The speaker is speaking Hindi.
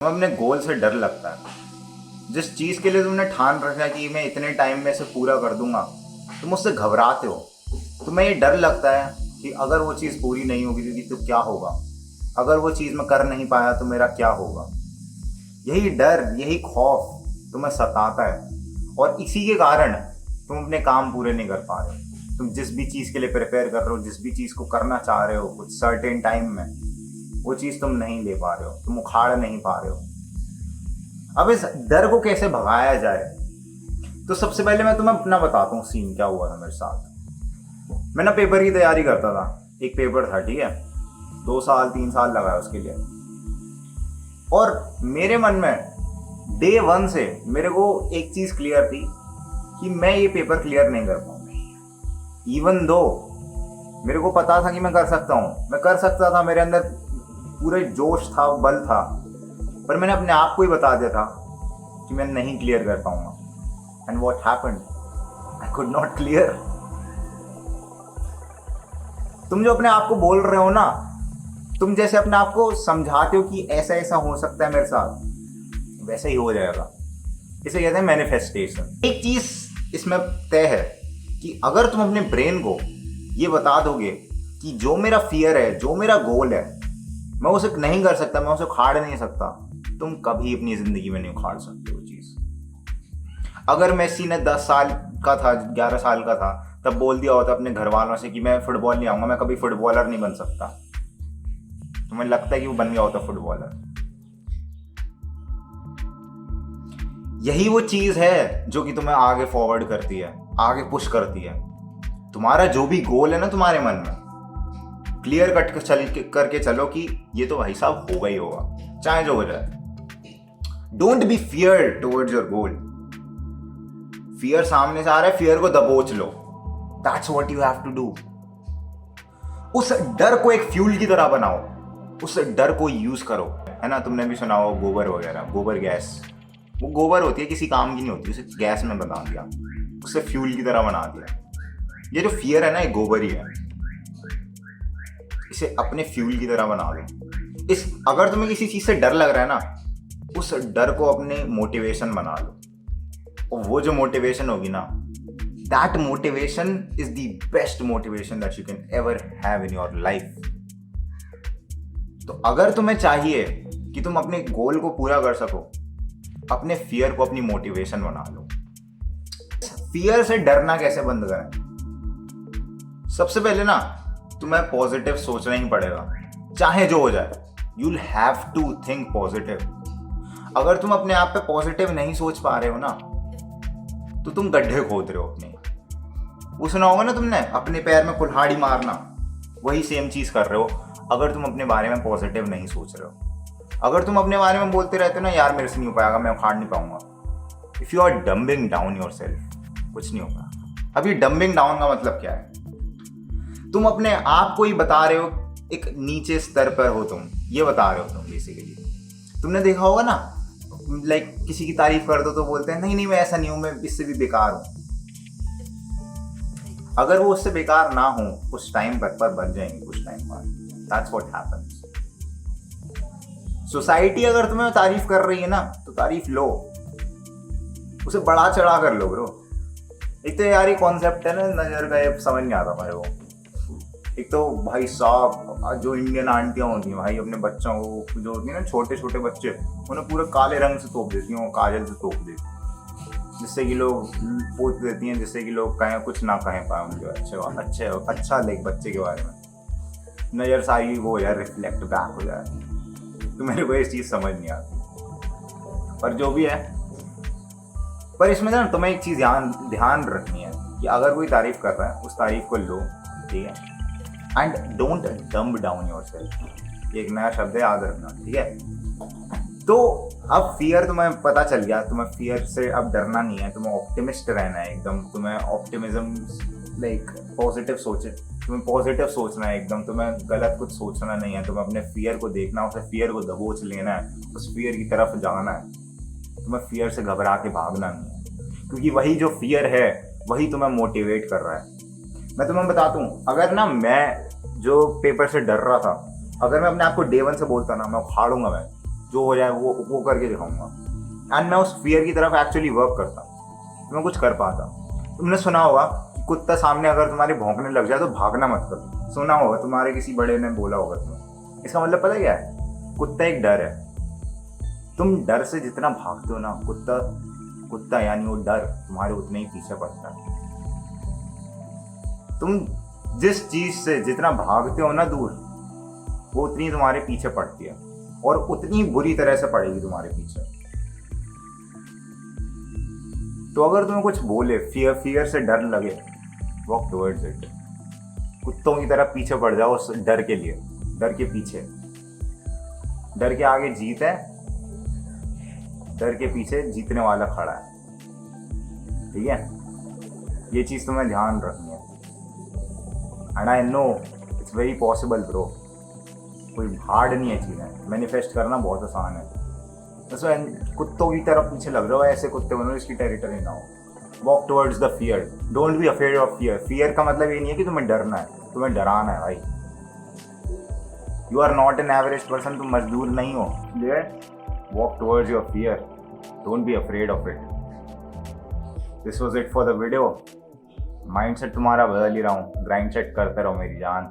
तुम्हें अपने गोल से डर लगता है। जिस चीज़ के लिए तुमने ठान रखा है कि मैं इतने टाइम में से पूरा कर दूंगा, तुम उससे घबराते हो। तुम्हें ये डर लगता है कि अगर वो चीज़ पूरी नहीं होगी तो क्या होगा, अगर वो चीज़ मैं कर नहीं पाया तो मेरा क्या होगा। यही डर, यही खौफ तुम्हें सताता है और इसी के कारण तुम अपने काम पूरे नहीं कर पा रहे हो। तुम जिस भी चीज़ के लिए प्रिपेयर कर रहे हो, जिस भी चीज़ को करना चाह रहे हो कुछ सर्टेन टाइम में, वो चीज़ तुम नहीं ले पा रहे हो, तुम उखाड़ नहीं पा रहे हो। अब इस डर को कैसे भगाया जाए, तो सबसे पहले मैं तुम्हें अपना बताता हूँ सीन क्या हुआ था मेरे साथ। मैं ना पेपर की तैयारी करता था, एक पेपर था, ठीक है, 2 साल 3 साल लगा उसके लिए। और मेरे मन में डे 1 से मेरे को एक चीज़ क्लियर थी कि मैं ये पेपर क्लियर नहीं कर पाऊंगा। इवन दो मेरे को पता था कि मैं कर सकता हूँ, मैं कर सकता था, मेरे अंदर पूरे जोश था, बल था, पर मैंने अपने आप को ही बता दिया था कि मैं नहीं क्लियर कर पाऊंगा। And what happened, I could not clear. तुम जो अपने आप को बोल रहे हो ना, तुम जैसे अपने आप को समझाते हो कि ऐसा ऐसा हो सकता है मेरे साथ, वैसा ही हो जाएगा। इसे कहते हैं मैनिफेस्टेशन। एक चीज इसमें तय है कि अगर तुम अपने ब्रेन को ये बता दोगे कि जो मेरा फियर है, जो मेरा गोल है, मैं उसे नहीं कर सकता, मैं उसे उखाड़ नहीं सकता, तुम कभी अपनी जिंदगी में नहीं उखाड़ सकते वो चीज। अगर मेसी ने 10 साल का था, 11 साल का था, तब बोल दिया होता अपने घर वालों से कि मैं फुटबॉल नहीं आऊंगा, मैं कभी फुटबॉलर नहीं बन सकता, तुम्हें लगता है कि वो बन गया होता फुटबॉलर। यही वो चीज है जो कि तुम्हें आगे फॉरवर्ड करती है, आगे पुश करती है। तुम्हारा जो भी गोल है ना तुम्हारे मन में, क्लियर कट करके चलो कि ये तो भाई साहब होगा ही होगा, चाहे जो हो जाए। Don't be fear towards your goal. Fear सामने से आ रहा है, फियर को दबोच लो। That's what you have to do. उस डर को एक फ्यूल की तरह बनाओ, उस डर को यूज करो, है ना। तुमने भी सुना हो गोबर वगैरह, गोबर गैस, वो गोबर होती है, किसी काम की नहीं होती, उसे गैस में बना दिया, उसे फ्यूल की तरह बना दिया। ये जो फियर है ना, ये गोबर ही है, इसे अपने फ्यूल की तरह बना लो। अगर तुम्हें किसी चीज से डर लग रहा है ना, उस डर को अपने मोटिवेशन बना लो, और वो जो मोटिवेशन होगी ना, that motivation is the best motivation that you can ever have in your life. तो अगर तुम्हें चाहिए कि तुम अपने गोल को पूरा कर सको, अपने फियर को अपनी मोटिवेशन बना लो। फियर से डरना कैसे बंद करें? सबसे पहले ना तुम्हें पॉजिटिव सोचना ही पड़ेगा, चाहे जो हो जाए। You'll have to think positive. अगर तुम अपने आप पे पॉजिटिव नहीं सोच पा रहे हो ना, तो तुम गड्ढे खोद रहे हो अपने। वो सुना होगा ना तुमने, अपने पैर में कुल्हाड़ी मारना, वही सेम चीज कर रहे हो अगर तुम अपने बारे में पॉजिटिव नहीं सोच रहे हो। अगर तुम अपने बारे में बोलते रहते हो ना, यार मेरे से नहीं हो पाएगा, मैं उखाड़ नहीं पाऊंगा, if you are dumbing down yourself, कुछ नहीं होगा। अब ये डम्बिंग डाउन का मतलब क्या है? तुम अपने आप को ही बता रहे हो एक नीचे स्तर पर हो, तुम ये बता रहे हो तुम बेसिकली। तुमने देखा होगा ना, लाइक किसी की तारीफ कर दो तो बोलते हैं नहीं नहीं मैं ऐसा नहीं हूं, मैं इससे भी बेकार हूं। अगर वो उससे बेकार ना हो, उस टाइम पर बन जाएंगे कुछ टाइम बाद। That's what happens. सोसाइटी अगर तुम्हें तारीफ कर रही है ना, तो तारीफ लो, उसे बढ़ा चढ़ा कर लो ब्रो। एक तो यार ये कॉन्सेप्ट है ना नजर का, ये समझ नहीं आता मेरे को। एक तो भाई साहब, जो इंडियन आंटियां होती हैं भाई, अपने बच्चों को, जो होती है ना छोटे छोटे बच्चे, उन्हें पूरे काले रंग से तोप देती हैं, काजल से तोप देती हैं, जिससे कि लोग पोत देती हैं, जिससे कि लोग कहें कुछ ना कहें पाए उनके अच्छा लाइक बच्चे के बारे में। नजर सारी वो यार रिफ्लेक्ट बैक हो जाए। तो मेरे को ये चीज़ समझ नहीं आती, पर जो भी है। पर इसमें ना तुम्हें एक चीज़ ध्यान रखनी है कि अगर कोई तारीफ कर रहा है, उस तारीफ को लो, ठीक है, and don't dumb down yourself. ये एक नया शब्द है, याद रखना, ठीक है। तो अब फियर तुम्हें पता चल गया, तुम्हें फियर से अब डरना नहीं है, तुम्हें ऑप्टिमिस्ट रहना है एकदम। तुम्हें ऑप्टिमिज्म लाइक पॉजिटिव सोचे, तुम्हें पॉजिटिव सोचना है एकदम, तुम्हें गलत कुछ सोचना नहीं है। तुम्हें अपने फियर को देखना, उसे फियर को दबोच लेना है, उस फियर की तरफ जाना है। तुम्हें फियर से घबरा के भागना नहीं है, क्योंकि वही जो फियर है वही तुम्हें मोटिवेट कर रहा है। मैं तुम्हें बताता हूँ, अगर ना मैं जो पेपर से डर रहा था, अगर मैं अपने आप को डे 1 से बोलता ना मैं उखाड़ूंगा, मैं जो हो जाए वो करके दिखाऊंगा। एंड मैं उस फियर की तरफ एक्चुअली वर्क करता, तो मैं कुछ कर पाता। तुमने सुना होगा कि कुत्ता सामने अगर तुम्हारे भौंकने लग जाए तो भागना मत करो, सुना होगा, तुम्हारे किसी बड़े ने बोला होगा तुम्हें। इसका मतलब पता क्या है? कुत्ता एक डर है। तुम डर से जितना भागते हो ना, कुत्ता यानी वो डर तुम्हारे उतने ही पीछे पड़ता है। तुम जिस चीज से जितना भागते हो ना दूर, वो उतनी तुम्हारे पीछे पड़ती है, और उतनी बुरी तरह से पड़ेगी तुम्हारे पीछे। तो अगर तुम्हें कुछ बोले, फियर से डर लगे, वॉक टुवर्ड्स इट। कुत्तों की तरह पीछे पड़ जाओ उस डर के लिए, डर के पीछे। डर के आगे जीत है, डर के पीछे जीतने वाला खड़ा है। ठीक है, ये चीज तुम्हें ध्यान रखनी है। And I know it's very possible bro, कोई हार्ड नहीं है चीजें, मैनिफेस्ट करना बहुत आसान है। उसमें कुत्तों की तरफ पीछे लग रहे हो, ऐसे कुत्ते बनो इसकी टेरिटरी ना हो। Walk towards the fear, don't be afraid of fear. Fear का मतलब ये नहीं है कि तुम्हें डरना है, तुम्हें डराना है भाई। You are not an average person, तुम मजदूर नहीं हो। Walk towards your fear, don't be afraid of it. This was it for the video. Mindset तुम्हारा बदल ही रहा हूँ, ग्राइंड सेट करते रहो मेरी जान।